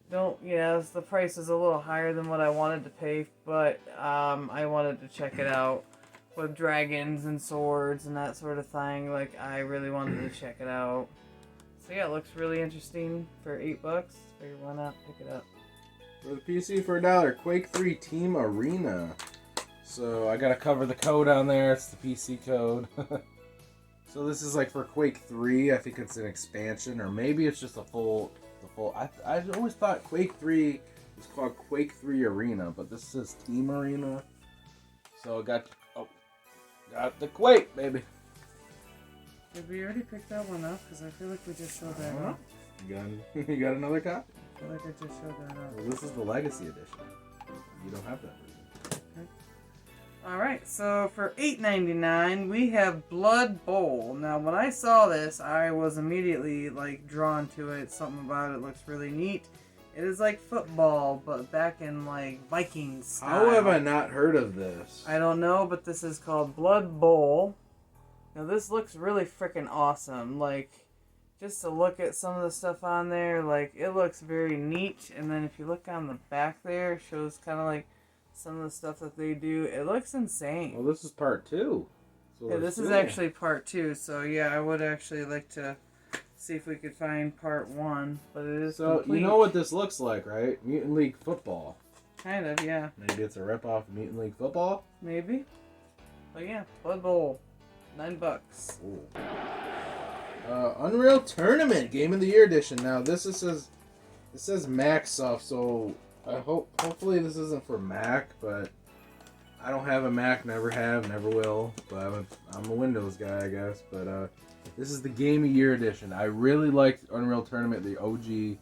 The price is a little higher than what I wanted to pay, but I wanted to check it out with dragons and swords and that sort of thing. Like, I really wanted to check it out. So yeah, it looks really interesting for $8. Figure why not pick it up. For the PC for $1, Quake 3 Team Arena. So I gotta cover the code on there. It's the PC code. So this is like for Quake 3. I think it's an expansion, or maybe it's just a full. I always thought Quake 3 was called Quake 3 Arena, but this is Team Arena. So got the Quake, baby. Did we already pick that one up? Because I feel like we just showed that off. You got another copy? I feel like I just showed that off. Well, this is the Legacy Edition. You don't have that version. Okay. Alright, so for $8.99, we have Blood Bowl. Now, when I saw this, I was immediately, like, drawn to it. Something about it looks really neat. It is like football, but back in, like, Vikings style. How have I not heard of this? I don't know, but this is called Blood Bowl. Now, this looks really freaking awesome. Like, just to look at some of the stuff on there, like, it looks very neat. And then if you look on the back there, it shows kind of like some of the stuff that they do. It looks insane. Well, this is part 2. Yeah, this is actually part 2. So, yeah, I would actually like to see if we could find part 1. But it is complete. You know what this looks like, right? Mutant League Football. Kind of, yeah. Maybe it's a ripoff of Mutant League Football? Maybe. But, yeah, Blood Bowl. $9. Ooh. Unreal Tournament Game of the Year Edition. Now, this says Mac stuff, so hopefully this isn't for Mac, but I don't have a Mac, never have, never will. But I'm a Windows guy, I guess. But this is the Game of Year edition. I really liked Unreal Tournament, the OG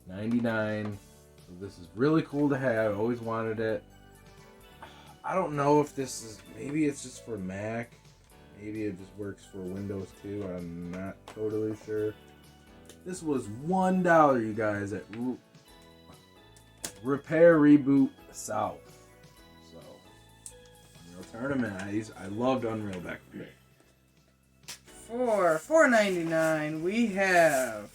99. So this is really cool to have. I always wanted it. I don't know if this is... Maybe it's just for Mac. Maybe it just works for Windows too. I'm not totally sure. This was $1, you guys, at Repair Reboot South. So, Unreal Tournament. I loved Unreal back then. For $4.99, we have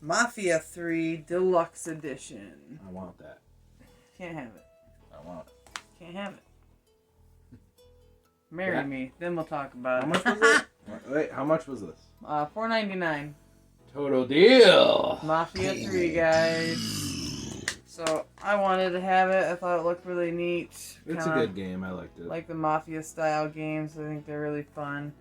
Mafia 3 Deluxe Edition. I want that. Can't have it. I want it. Can't have it. Marry me, then we'll talk about How it. much was it? Wait, how much was this? $4.99. Total deal. Mafia 3, guys. So I wanted to have it. I thought it looked really neat. It's a good game. I liked it. Like the Mafia style games. I think they're really fun.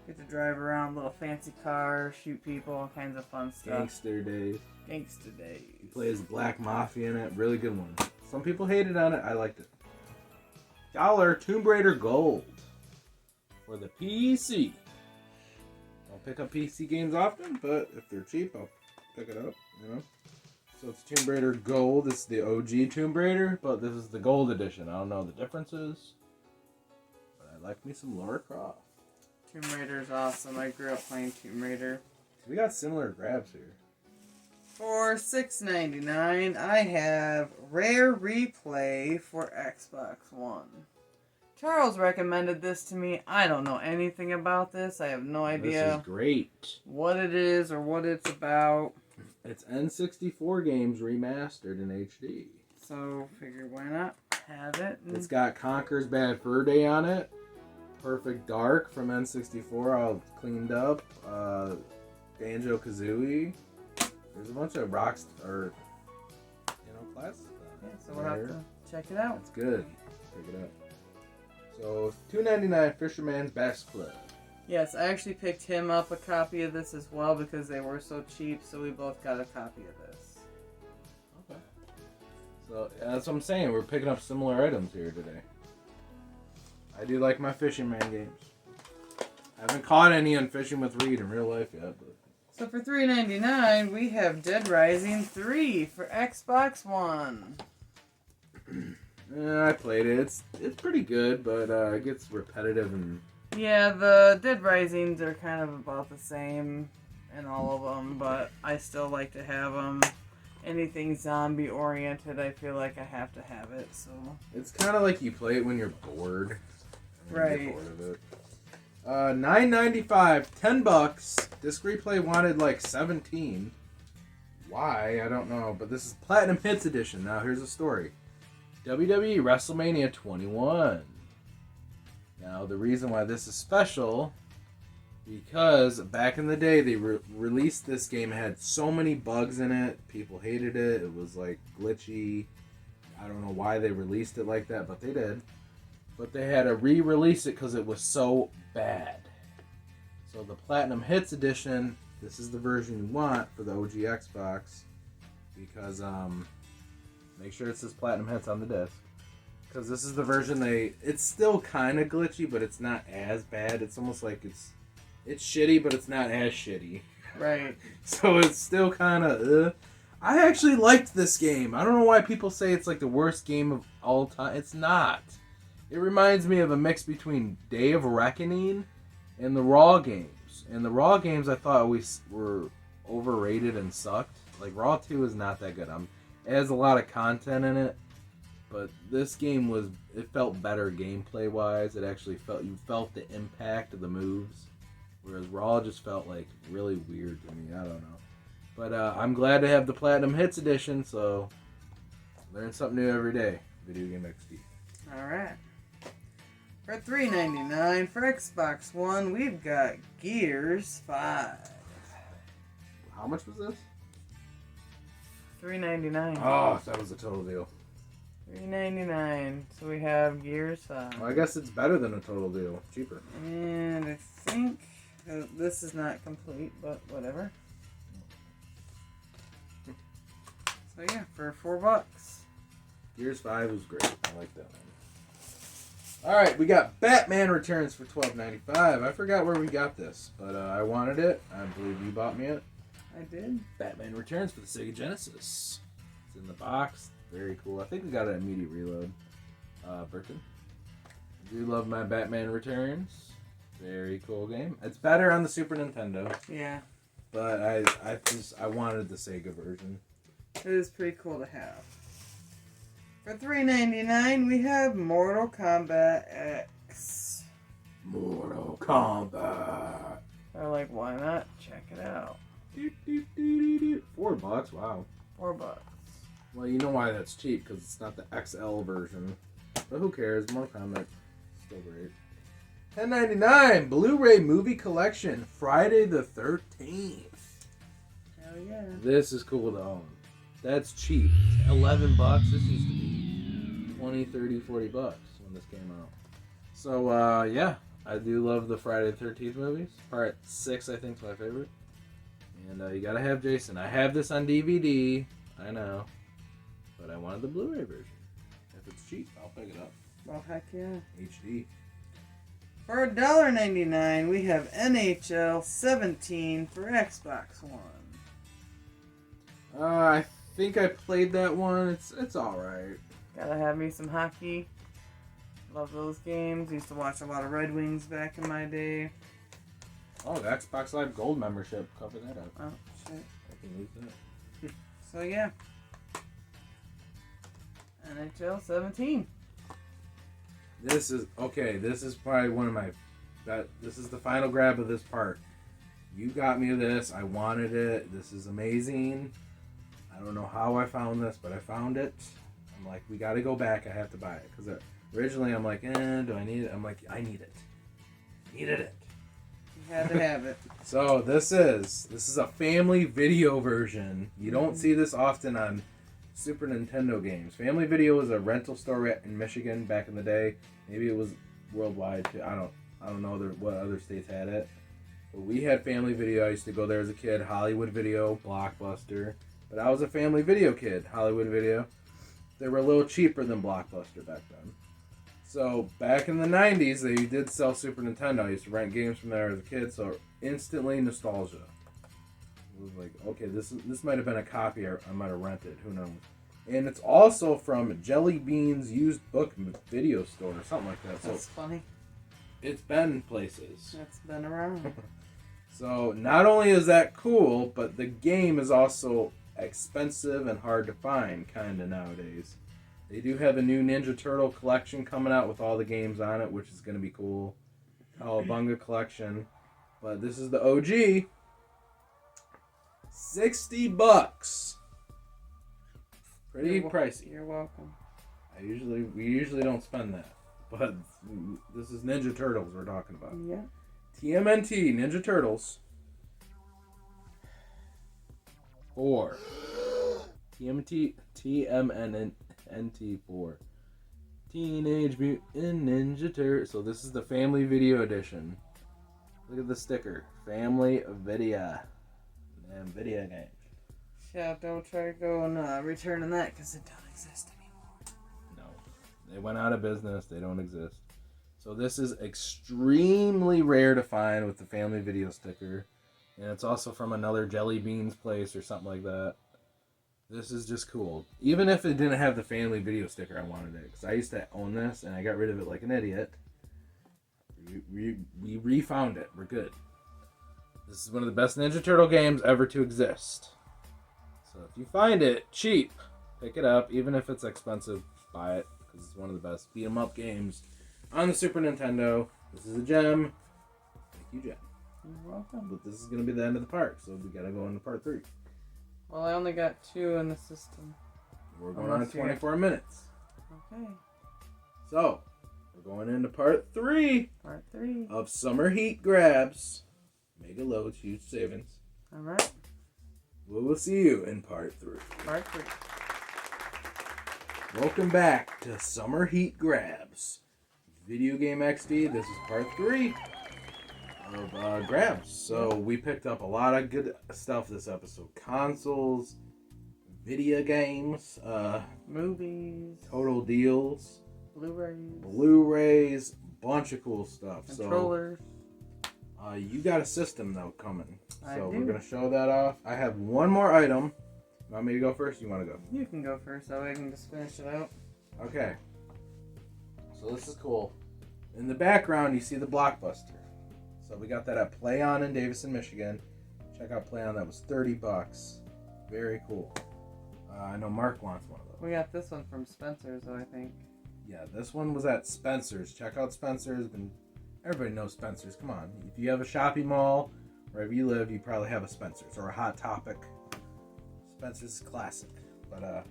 Get to drive around little fancy cars, shoot people, all kinds of fun stuff. Gangster Days. Gangster Days. You play as Black Mafia in it. Really good one. Some people hated on it. I liked it. $1 Tomb Raider Gold for the PC. Don't pick up PC games often, but if they're cheap, I'll pick it up. You know. So it's Tomb Raider Gold. It's the OG Tomb Raider, but this is the Gold Edition. I don't know the differences, but I like me some Lara Croft. Tomb Raider is awesome. I grew up playing Tomb Raider. We got similar grabs here. For $6.99, I have Rare Replay for Xbox One. Charles recommended this to me. I don't know anything about this. I have no idea This is great. what it is or what it's about. It's N64 games remastered in HD. So, figured why not have it. It's got Conker's Bad Fur Day on it. Perfect Dark from N64, all cleaned up. Banjo-Kazooie. There's a bunch of rocks or classes. Yeah, so we'll have to check it out. It's good. Pick it up. So $2.99 Fisherman's Bass Club. Yes, I actually picked him up a copy of this as well because they were so cheap, so we both got a copy of this. Okay. So that's what I'm saying. We're picking up similar items here today. I do like my Fisherman games. I haven't caught any on Fishing with Reed in real life yet. But... So for $3.99, we have Dead Rising 3 for Xbox One. I played it. It's pretty good, but it gets repetitive and... Yeah, the Dead Risings are kind of about the same in all of them, but I still like to have them. Anything zombie-oriented, I feel like I have to have it, so... It's kind of like you play it when you're bored. Right. You're bored of it. $9.95, $10. Disc Replay wanted like 17. Why? I don't know, but this is Platinum Hits Edition. Now, here's the story. Wwe Wrestlemania 21. Now, the reason why this is special, because back in the day, they released this game. It had so many bugs in it. People hated it. It was, like, glitchy. I don't know why they released it like that, but they did. But they had to re-release it because it was so bad. So the Platinum Hits Edition, this is the version you want for the OG Xbox. Because, make sure it says Platinum Hits on the disc. Because this is the version it's still kind of glitchy, but it's not as bad. It's almost like it's shitty, but it's not as shitty. Right. So it's still kind of, I actually liked this game. I don't know why people say it's like the worst game of all time. It's not. It reminds me of a mix between Day of Reckoning and the Raw games. And the Raw games I thought were overrated and sucked. Like Raw 2 is not that good. It has a lot of content in it. But this game it felt better gameplay wise. It actually you felt the impact of the moves. Whereas Raw just felt like really weird to me. I don't know. But I'm glad to have the Platinum Hits Edition, so learn something new every day. Video Game XD. Alright. For $3.99 for Xbox One, we've got Gears 5. How much was this? $3.99. Oh, that was a total deal. $3.99. So we have Gears 5. Well, I guess it's better than a total deal. Cheaper. And I think this is not complete, but whatever. So yeah, for $4. Gears 5 was great. I like that one. Alright, we got Batman Returns for $12.95. I forgot where we got this, but I wanted it. I believe you bought me it. I did. Batman Returns for the Sega Genesis. It's in the box. Very cool. I think we got it at Immediate Reload. Burton. I do love my Batman Returns. Very cool game. It's better on the Super Nintendo. Yeah. But I wanted the Sega version. It is pretty cool to have. For $3.99, we have Mortal Kombat X. Mortal Kombat. I'm like, why not? Check it out. $4. Wow. $4. Well, you know why that's cheap, because it's not the XL version. But who cares? Mortal Kombat still great. $10.99 Blu-ray movie collection. Friday the 13th. Hell yeah. This is cool to own. That's cheap. $11. This used to be 20, 30, 40 bucks when this came out. So, yeah. I do love the Friday the 13th movies. Part 6, I think, is my favorite. And you gotta have Jason. I have this on DVD. I know. But I wanted the Blu-ray version. If it's cheap, I'll pick it up. Well, heck yeah. HD. For $1.99, we have NHL 17 for Xbox One. I think I played that one. It's alright. Gotta have me some hockey. Love those games. Used to watch a lot of Red Wings back in my day. Oh, the Xbox Live Gold membership. Cover that up. Oh, shit. I can use that. So, yeah. NHL 17. This is probably one of my this is the final grab of this part. You got me this. I wanted it. This is amazing. I don't know how I found this, but I found it. I'm like, we got to go back. I have to buy it because originally I'm like, do I need it? I'm like, I need it. Needed it. You had to have it. So this is a family video version. You don't see this often on Super Nintendo games. Family Video was a rental store in Michigan back in the day. Maybe it was worldwide too. I don't know what other states had it. But we had Family Video. I used to go there as a kid. Hollywood Video, Blockbuster. But I was a Family Video kid. Hollywood Video. They were a little cheaper than Blockbuster back then. So back in the 90s, they did sell Super Nintendo. I used to rent games from there as a kid. So instantly nostalgia. It was like, okay, this might have been a copy I might have rented. Who knows? And it's also from Jelly Bean's used book video store or something like that. So That's funny. It's been places. That's been around. So not only is that cool, but the game is also expensive and hard to find kind of nowadays. They do have a new Ninja Turtle collection coming out with all the games on it, which is going to be cool. Cowabunga collection. But this is the OG. $60. Pretty pricey. You're welcome. We usually don't spend that. But this is Ninja Turtles we're talking about. Yeah. TMNT Ninja Turtles 4. TMNT 4. Teenage Mutant Ninja Turtles. So this is the Family Video Edition. Look at the sticker. Family Video. Damn video game. Yeah, don't try to go and returning that because it don't exist anymore. No. They went out of business. They don't exist. So this is extremely rare to find with the Family Video sticker. And it's also from another Jelly Beans place or something like that. This is just cool. Even if it didn't have the Family Video sticker, I wanted it. Because I used to own this and I got rid of it like an idiot. We refound it. We're good. This is one of the best Ninja Turtle games ever to exist. So if you find it cheap, pick it up. Even if it's expensive, buy it. Because it's one of the best beat-em-up games on the Super Nintendo. This is a gem. Thank you, Jen. You're welcome. But this is going to be the end of the part, so we got to go into part 3. Well, I only got 2 in the system. We're going on 24 minutes. Okay. So, we're going into part 3. Part 3. Of Summer Heat Grabs. Mega loads, huge savings. Alright. We will see you in part 3. Part 3. Welcome back to Summer Heat Grabs. Video Game XD. This is part 3 of grabs. So we picked up a lot of good stuff this episode. Consoles, video games, movies, total deals, Blu-rays, bunch of cool stuff. Controllers. So, you got a system though coming. So do. we're gonna show that off. I have one more item. You want me to go first? You want to go? You can go first, that way I can just finish it out. Okay. So this is cool. In the background, you see the Blockbuster. So we got that at Play On in Davison, Michigan. Check out Play On. That was $30. Very cool. I know Mark wants one of those. We got this one from Spencer's, though, I think. Yeah, this one was at Spencer's. Check out Spencer's. Everybody knows Spencer's. Come on. If you have a shopping mall, wherever you live, you probably have a Spencer's or a Hot Topic. Spencer's is classic. But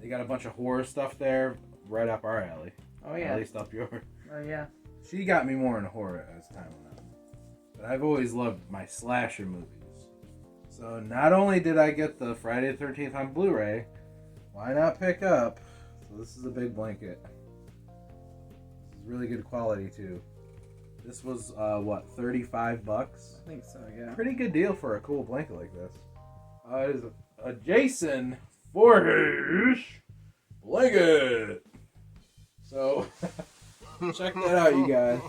they got a bunch of horror stuff there, right up our alley. Oh, yeah. At least up yours. Oh, yeah. She got me more into horror as time went on. But I've always loved my slasher movies. So not only did I get the Friday the 13th on Blu-ray, why not pick up? So this is a big blanket. This is really good quality too. This was what, $35? I think so, yeah. Pretty good deal for a cool blanket like this. It is a Jason Voorhees blanket. So check that out, you guys.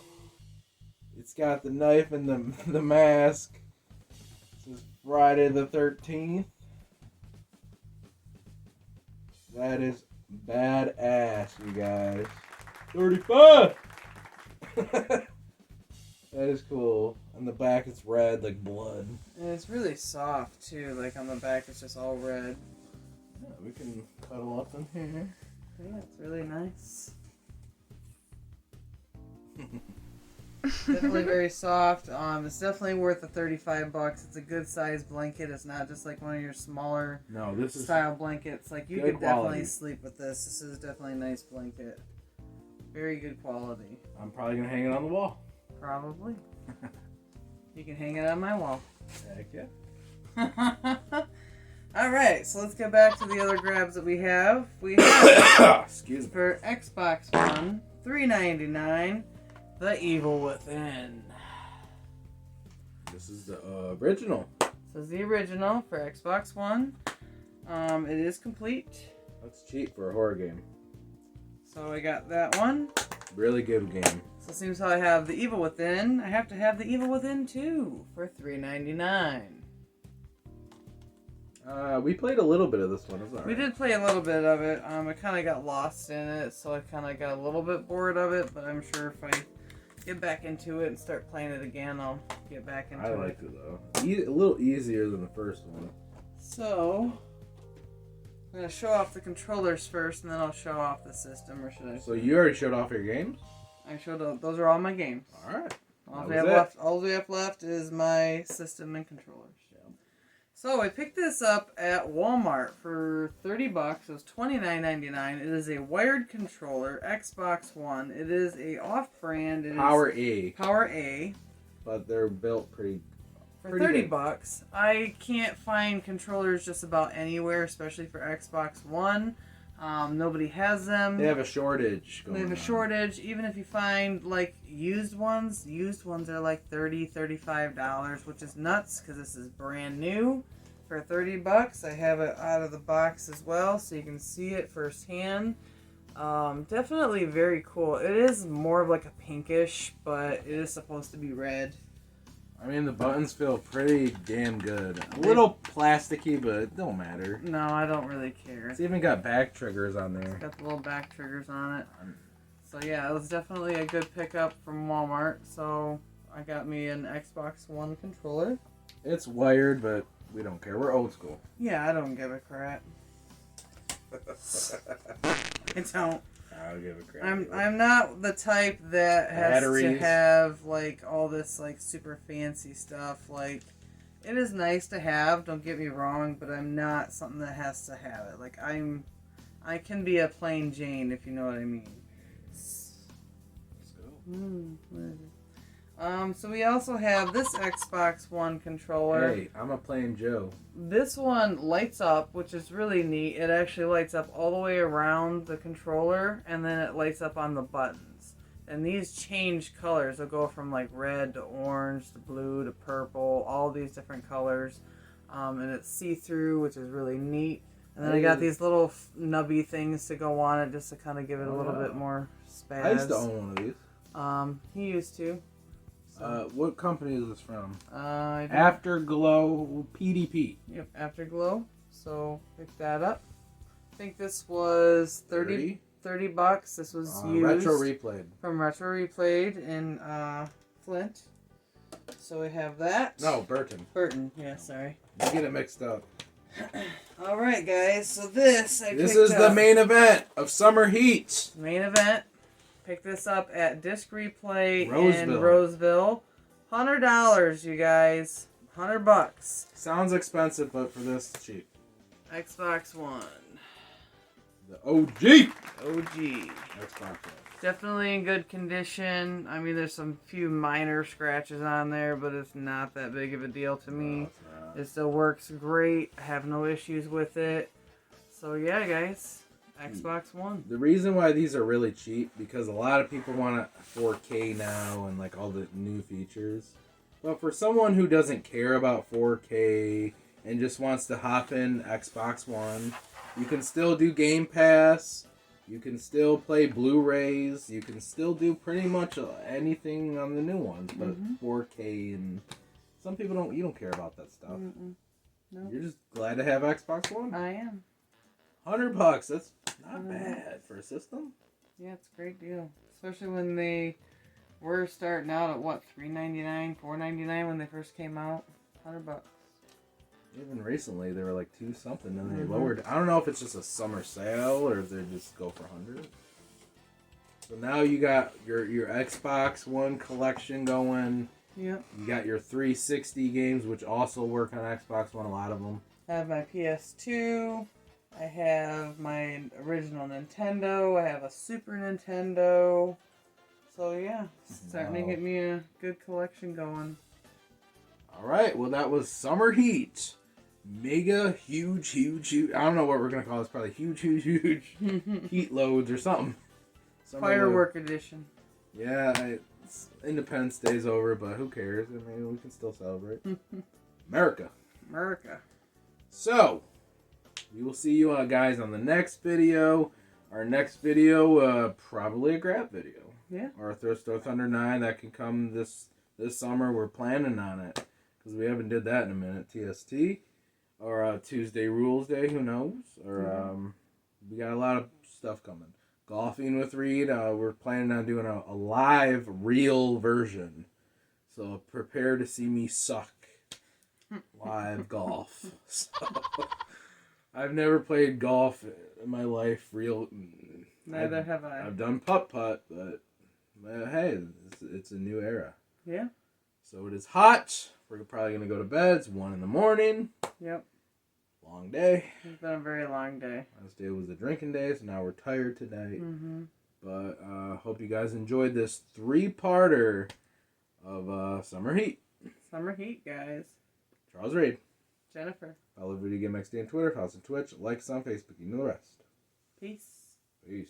It's got the knife and the mask. This is Friday the 13th. That is badass, you guys. 35! That is cool. On the back it's red like blood. And it's really soft, too. Like, on the back it's just all red. Yeah, we can cuddle up in here. Yeah, it's really nice. Definitely very soft. It's definitely worth the $35. It's a good sized blanket. It's not just like one of your smaller this is style blankets. Like, you good could definitely quality. sleep with this. This is definitely a nice blanket. Very good quality. I'm probably gonna hang it on the wall. Probably. You can hang it on my wall. Heck yeah. Alright, so let's get back to the other grabs that we have. We have Excuse me. for Xbox One, $3.99, The Evil Within. This is the original. This is the original for Xbox One. It is complete. That's cheap for a horror game. So I got that one. Really good game. So it seems how I have The Evil Within. I have to have The Evil Within 2 for $3.99. We played a little bit of this one. It's all right. We did play a little bit of it. I kind of got lost in it, so I kind of got a little bit bored of it. But I'm sure if I get back into it and start playing it again, I'll get back into it. I liked it though. A little easier than the first one. So I'm gonna show off the controllers first, and then I'll show off the system. Or should I? So you already showed off your games? I showed those are all my games. All right. All we have left is my system and controllers. So I picked this up at Walmart for $30. It was $29.99. It is a wired controller, Xbox One. It is a off-brand. Power A. Power A. But they're built pretty For $30. I can't find controllers just about anywhere, especially for Xbox One. Nobody has them. They have a shortage going on. They have a shortage. Even if you find, like, used ones are like $30, $35, which is nuts because this is brand new. For $30, I have it out of the box as well, so you can see it firsthand. Definitely very cool. It is more of like a pinkish, but it is supposed to be red. I mean, the buttons feel pretty damn good. A little plasticky, but it don't matter. No, I don't really care. It's even got back triggers on there. Got the little back triggers on it. So yeah, it was definitely a good pickup from Walmart. So I got me an Xbox One controller. It's wired, but we don't care. We're old school. Yeah, I don't give a crap. I don't. I'll give a crap. I'm not the type that has to have like all this like super fancy stuff. Like, it is nice to have, don't get me wrong, but I'm not something that has to have it. Like, I can be a plain Jane, if you know what I mean. Let's go. What is it? So we also have this Xbox One controller. Hey, I'm a plain Joe. This one lights up, which is really neat. It actually lights up all the way around the controller, and then it lights up on the buttons. And these change colors. They'll go from like red to orange to blue to purple, all these different colors. And it's see-through, which is really neat. And then I got these little nubby things to go on it just to kind of give it a little bit more Spaz. I used to own one of these. He used to. So. What company is this from? Afterglow PDP. Yep, Afterglow. So pick that up. I think this was $30. This was used Retro Replayed. from Retro Replayed in Flint. So we have that. No, Burton. Burton, yeah, sorry. You get it mixed up. Alright, guys, so this This is the main event of Summer Heat. Main event. Pick this up at Disc Replay Roseville. in Roseville. $100, you guys. $100. Sounds expensive, but for this, it's cheap. Xbox One. The OG. Xbox One. Definitely in good condition. I mean, there's some few minor scratches on there, but it's not that big of a deal to me. It still works great. I have no issues with it. So yeah, guys, Xbox One. The reason why these are really cheap, because a lot of people want 4K now and like all the new features. But for someone who doesn't care about 4K and just wants to hop in Xbox One, you can still do Game Pass. You can still play Blu-rays. You can still do pretty much anything on the new ones, but 4K and some people don't. You don't care about that stuff. No. You're just glad to have Xbox One. I am. $100. That's not bad for a system. Yeah, it's a great deal, especially when they were starting out at what, $3.99, $4.99 when they first came out. $100. Even recently, they were like 2 something, and they lowered. I don't know if it's just a summer sale or if they just go for 100. So now you got your Xbox One collection going. Yep. You got your 360 games, which also work on Xbox One. A lot of them. I have my PS2. I have my original Nintendo. I have a Super Nintendo. So yeah, starting to get me a good collection going. All right. Well, that was Summer Heat. Mega huge. I don't know what we're gonna call this. Probably huge heat loads or something. Firework edition. Yeah, it's Independence Day's over, but who cares? I mean, we can still celebrate. America. So, we will see you guys on the next video. Our next video, probably a grab video. Yeah. Or a Thrift Store Thunder 9 that can come this summer. We're planning on it because we haven't did that in a minute. TST or Tuesday Rules Day. Who knows? Or we got a lot of stuff coming. Golfing with Reed. We're planning on doing a live, real version. So prepare to see me suck live golf. So, I've never played golf in my life. Neither have I. I've done putt-putt, but hey, it's a new era. Yeah. So it is hot. We're probably going to go to bed. It's 1 a.m. Yep. Long day. It's been a very long day. Last day was a drinking day, so now we're tired tonight. But hope you guys enjoyed this 3-parter of Summer Heat. Summer Heat, guys. Charles Reed. Jennifer. Follow Video Game XD on Twitter. Follow us on Twitch. Like us on Facebook. You know the rest. Peace. Peace.